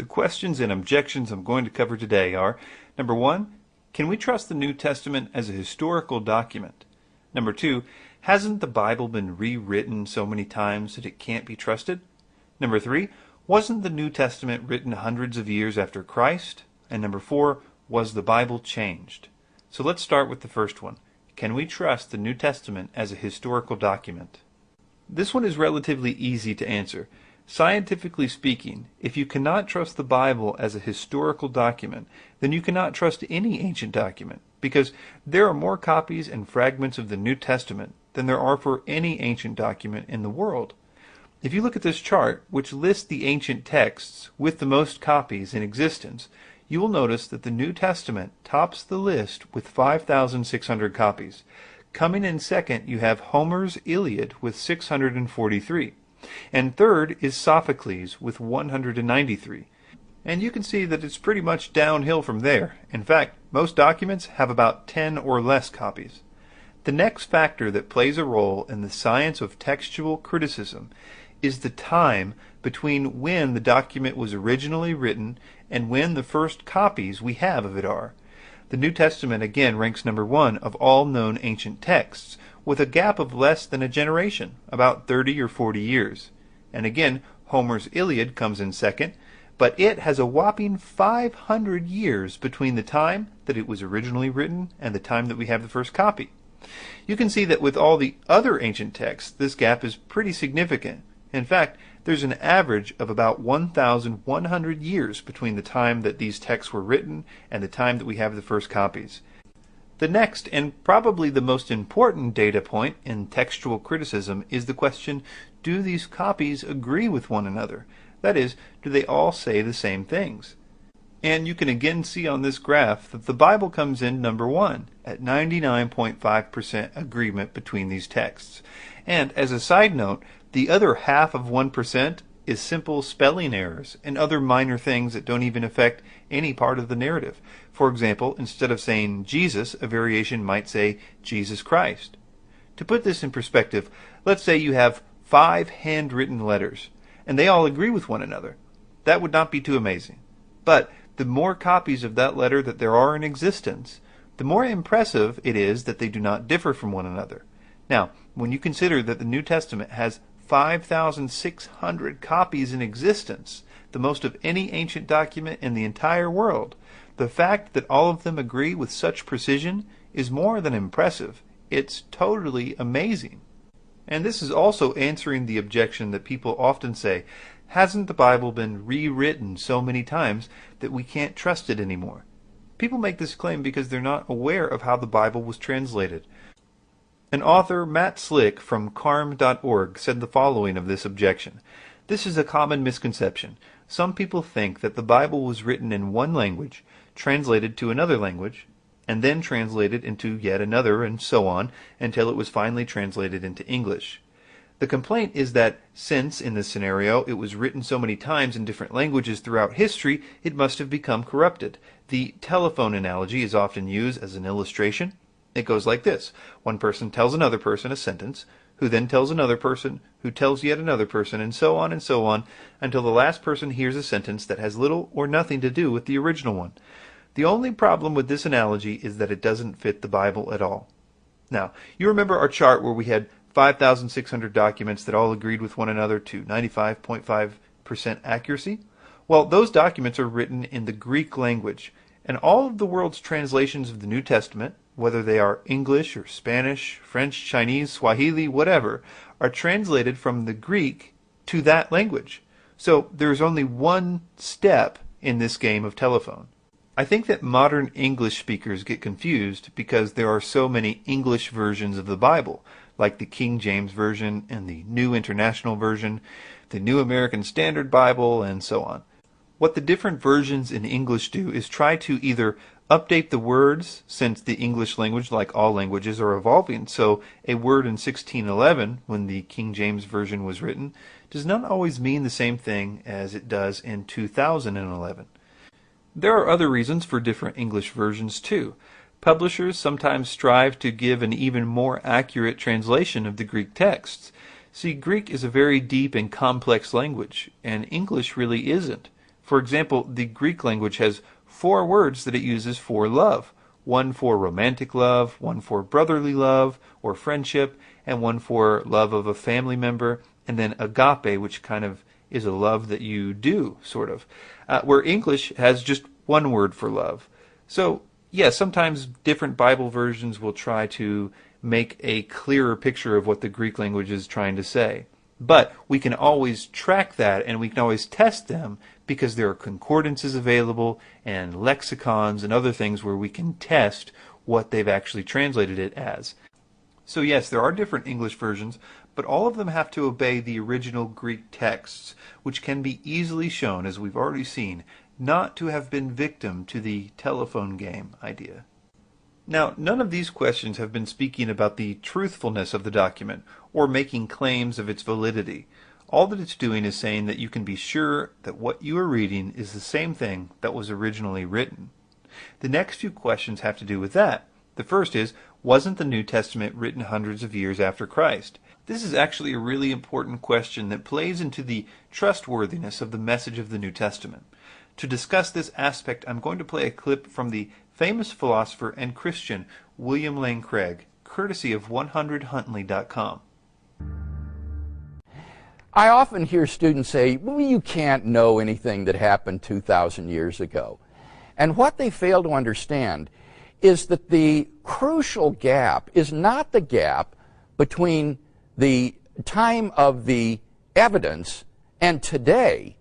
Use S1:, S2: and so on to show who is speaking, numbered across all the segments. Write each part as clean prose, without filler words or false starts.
S1: The questions and objections I'm going to cover today are, number one, can we trust the New Testament as a historical document? Number two, hasn't the Bible been rewritten so many times that it can't be trusted? Number three, wasn't the New Testament written hundreds of years after Christ? And number four, was the Bible changed? So let's start with the first one. Can we trust the New Testament as a historical document? This one is relatively easy to answer. Scientifically speaking, if you cannot trust the Bible as a historical document, then you cannot trust any ancient document, because there are more copies and fragments of the New Testament than there are for any ancient document in the world. If you look at this chart, which lists the ancient texts with the most copies in existence, you will notice that the New Testament tops the list with 5,600 copies. Coming in second, you have Homer's Iliad with 643. And third is Sophocles with 193. And you can see that it's pretty much downhill from there. In fact, most documents have about 10 or less copies. The next factor that plays a role in the science of textual criticism is the time between when the document was originally written and when the first copies we have of it are. The New Testament again ranks number one of all known ancient texts, with a gap of less than a generation, about 30 or 40 years. And again, Homer's Iliad comes in second, but it has a whopping 500 years between the time that it was originally written and the time that we have the first copy. You can see that with all the other ancient texts, this gap is pretty significant. In fact, there's an average of about 1,100 years between the time that these texts were written and the time that we have the first copies. The next, and probably the most important data point in textual criticism, is the question, do these copies agree with one another? That is, do they all say the same things? And you can again see on this graph that the Bible comes in number one, at 99.5% agreement between these texts. And as a side note, the other half of 1% is simple spelling errors and other minor things that don't even affect any part of the narrative. For example, instead of saying Jesus, a variation might say Jesus Christ. To put this in perspective, let's say you have 5 handwritten letters, and they all agree with one another. That would not be too amazing. But the more copies of that letter that there are in existence, the more impressive it is that they do not differ from one another. Now, when you consider that the New Testament has 5,600 copies in existence, the most of any ancient document in the entire world, the fact that all of them agree with such precision is more than impressive. It's totally amazing. And this is also answering the objection that people often say, hasn't the Bible been rewritten so many times that we can't trust it anymore? People make this claim because they're not aware of how the Bible was translated. An author, Matt Slick, from carm.org, said the following of this objection. This is a common misconception. Some people think that the Bible was written in one language, translated to another language, and then translated into yet another, and so on, until it was finally translated into English. The complaint is that since, in this scenario, it was written so many times in different languages throughout history, it must have become corrupted. The telephone analogy is often used as an illustration. It goes like this. One person tells another person a sentence, who then tells another person, who tells yet another person, and so on, until the last person hears a sentence that has little or nothing to do with the original one. The only problem with this analogy is that it doesn't fit the Bible at all. Now, you remember our chart where we had 5,600 documents that all agreed with one another to 95.5% accuracy? Well, those documents are written in the Greek language, and all of the world's translations of the New Testament, whether they are English or Spanish, French, Chinese, Swahili, whatever, are translated from the Greek to that language. So there's only one step in this game of telephone. I think that modern English speakers get confused because there are so many English versions of the Bible, like the King James Version and the New International Version, the New American Standard Bible, and so on. What the different versions in English do is try to either update the words, since the English language, like all languages, are evolving, so a word in 1611, when the King James Version was written, does not always mean the same thing as it does in 2011. There are other reasons for different English versions too. Publishers sometimes strive to give an even more accurate translation of the Greek texts. See, Greek is a very deep and complex language, and English really isn't. For example, the Greek language has 4 words that it uses for love. One for romantic love, one for brotherly love or friendship, and one for love of a family member, and then agape, which kind of is a love that you do, sort of. Where English has just one word for love. So, yeah, sometimes different Bible versions will try to make a clearer picture of what the Greek language is trying to say. But we can always track that, and we can always test them because there are concordances available and lexicons and other things where we can test what they've actually translated it as. So yes, there are different English versions, but all of them have to obey the original Greek texts, which can be easily shown, as we've already seen, not to have been victim to the telephone game idea. Now, none of these questions have been speaking about the truthfulness of the document or making claims of its validity. All that it's doing is saying that you can be sure that what you are reading is the same thing that was originally written. The next few questions have to do with that. The first is, wasn't the New Testament written hundreds of years after Christ? This is actually a really important question that plays into the trustworthiness of the message of the New Testament. To discuss this aspect, I'm going to play a clip from the famous philosopher and Christian William Lane Craig, courtesy of 100huntley.com.
S2: I often hear students say, well, you can't know anything that happened 2,000 years ago. And what they fail to understand is that the crucial gap is not the gap between the time of the evidence and today.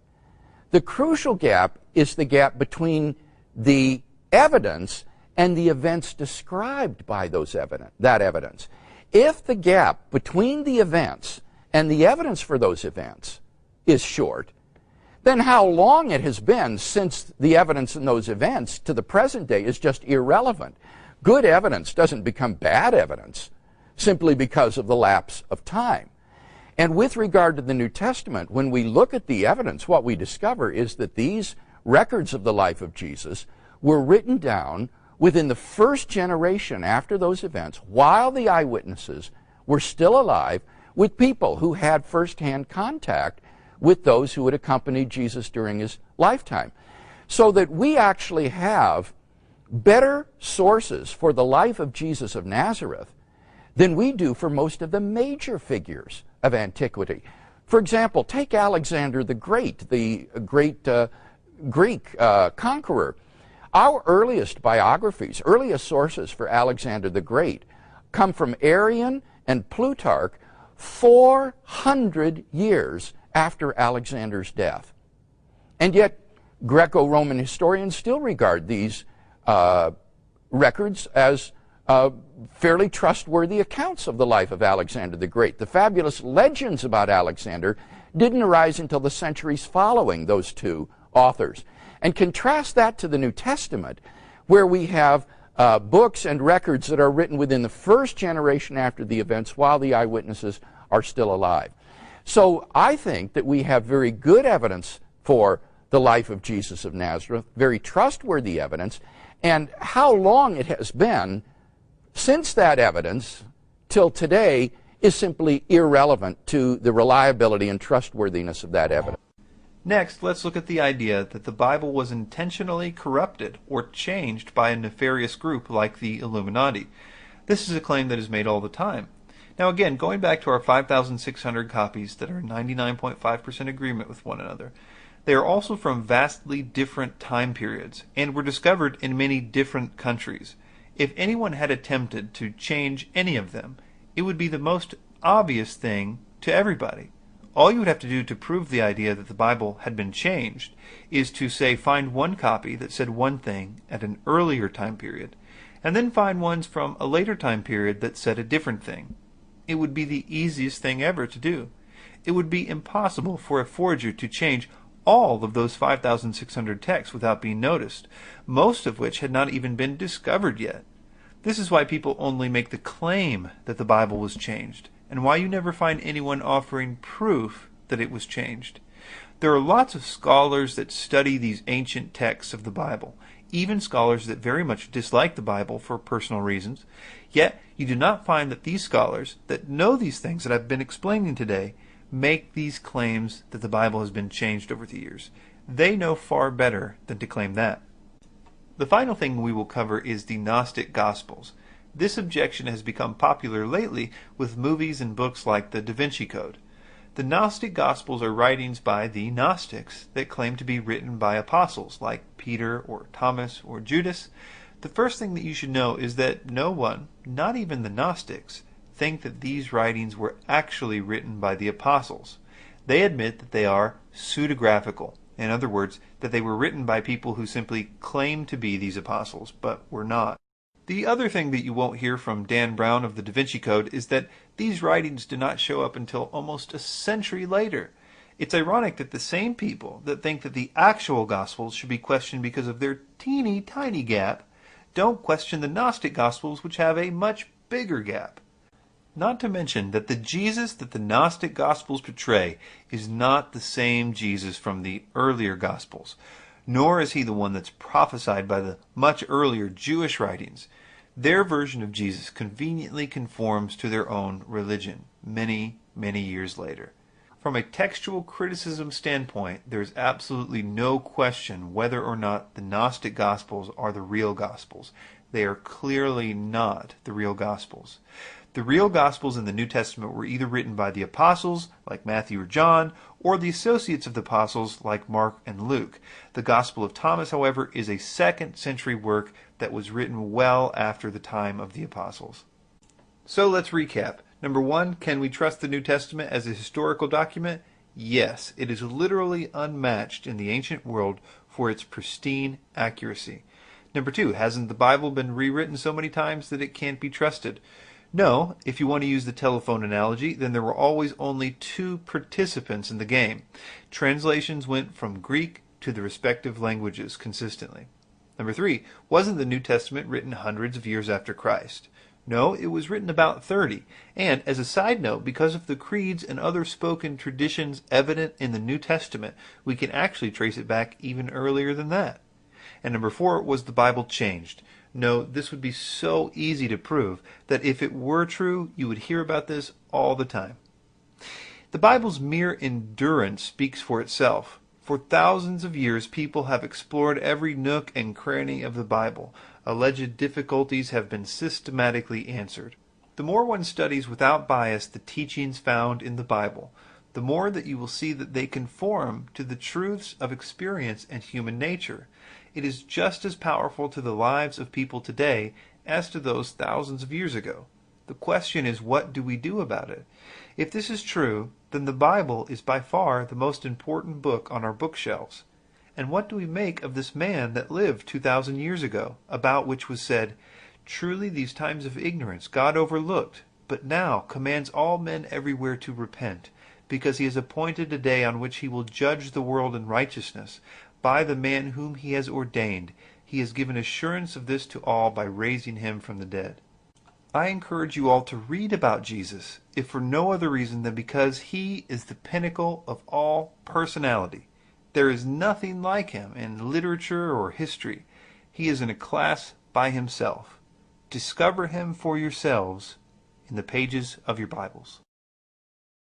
S2: The crucial gap is the gap between the evidence and the events described by that evidence. If the gap between the events and the evidence for those events is short, then how long it has been since the evidence in those events to the present day is just irrelevant. Good evidence doesn't become bad evidence simply because of the lapse of time. And with regard to the New Testament, when we look at the evidence, what we discover is that these records of the life of Jesus were written down within the first generation after those events, while the eyewitnesses were still alive, with people who had first-hand contact with those who had accompanied Jesus during his lifetime. So that we actually have better sources for the life of Jesus of Nazareth than we do for most of the major figures of antiquity. For example, take Alexander the Great, the great Greek conqueror. Our earliest biographies, earliest sources for Alexander the Great, come from Arrian and Plutarch 400 years after Alexander's death. And yet, Greco-Roman historians still regard these records as fairly trustworthy accounts of the life of Alexander the Great. The fabulous legends about Alexander didn't arise until the centuries following those two authors. And contrast that to the New Testament, where we have books and records that are written within the first generation after the events while the eyewitnesses are still alive. So I think that we have very good evidence for the life of Jesus of Nazareth, very trustworthy evidence, and how long it has been since that evidence till today is simply irrelevant to the reliability and trustworthiness of that evidence.
S1: Next, let's look at the idea that the Bible was intentionally corrupted or changed by a nefarious group like the Illuminati. This is a claim that is made all the time. Now again, going back to our 5,600 copies that are 99.5% agreement with one another, they are also from vastly different time periods and were discovered in many different countries. If anyone had attempted to change any of them, it would be the most obvious thing to everybody. All you would have to do to prove the idea that the Bible had been changed is to, say, find one copy that said one thing at an earlier time period, and then find ones from a later time period that said a different thing. It would be the easiest thing ever to do. It would be impossible for a forger to change all of those 5,600 texts without being noticed, most of which had not even been discovered yet. This is why people only make the claim that the Bible was changed, and why you never find anyone offering proof that it was changed. There are lots of scholars that study these ancient texts of the Bible, even scholars that very much dislike the Bible for personal reasons. Yet you do not find that these scholars that know these things that I've been explaining today make these claims that the Bible has been changed over the years. They know far better than to claim that. The final thing we will cover is the Gnostic Gospels. This objection has become popular lately with movies and books like the Da Vinci Code. The Gnostic Gospels are writings by the Gnostics that claim to be written by apostles like Peter or Thomas or Judas. The first thing that you should know is that no one, not even the Gnostics, think that these writings were actually written by the apostles. They admit that they are pseudographical. In other words, that they were written by people who simply claim to be these apostles, but were not. The other thing that you won't hear from Dan Brown of the Da Vinci Code is that these writings do not show up until almost a century later. It's ironic that the same people that think that the actual Gospels should be questioned because of their teeny tiny gap don't question the Gnostic Gospels, which have a much bigger gap. Not to mention that the Jesus that the Gnostic Gospels portray is not the same Jesus from the earlier Gospels, nor is he the one that's prophesied by the much earlier Jewish writings. Their version of Jesus conveniently conforms to their own religion many, many years later. From a textual criticism standpoint, there is absolutely no question whether or not the Gnostic Gospels are the real Gospels. They are clearly not the real Gospels. The real Gospels in the New Testament were either written by the apostles, like Matthew or John, or the associates of the apostles, like Mark and Luke. The Gospel of Thomas, however, is a 2nd century work that was written well after the time of the apostles. So let's recap. Number 1, can we trust the New Testament as a historical document? Yes, it is literally unmatched in the ancient world for its pristine accuracy. Number 2, hasn't the Bible been rewritten so many times that it can't be trusted? No, if you want to use the telephone analogy, then there were always only 2 participants in the game. Translations went from Greek to the respective languages consistently. Number 3, wasn't the New Testament written hundreds of years after Christ? No, it was written about 30. And as a side note, because of the creeds and other spoken traditions evident in the New Testament, we can actually trace it back even earlier than that. And number 4, was the Bible changed? No, this would be so easy to prove that if it were true, you would hear about this all the time. The Bible's mere endurance speaks for itself. For thousands of years, people have explored every nook and cranny of the Bible. Alleged difficulties have been systematically answered. The more one studies without bias the teachings found in the Bible, the more that you will see that they conform to the truths of experience and human nature. It is just as powerful to the lives of people today as to those thousands of years ago. The question is, what do we do about it? If this is true, then the Bible is by far the most important book on our bookshelves. And what do we make of this man that lived 2,000 years ago, about which was said, "Truly these times of ignorance God overlooked, but now commands all men everywhere to repent, because he has appointed a day on which he will judge the world in righteousness, by the man whom he has ordained. He has given assurance of this to all by raising him from the dead." I encourage you all to read about Jesus, if for no other reason than because he is the pinnacle of all personality. There is nothing like him in literature or history. He is in a class by himself. Discover him for yourselves in the pages of your Bibles.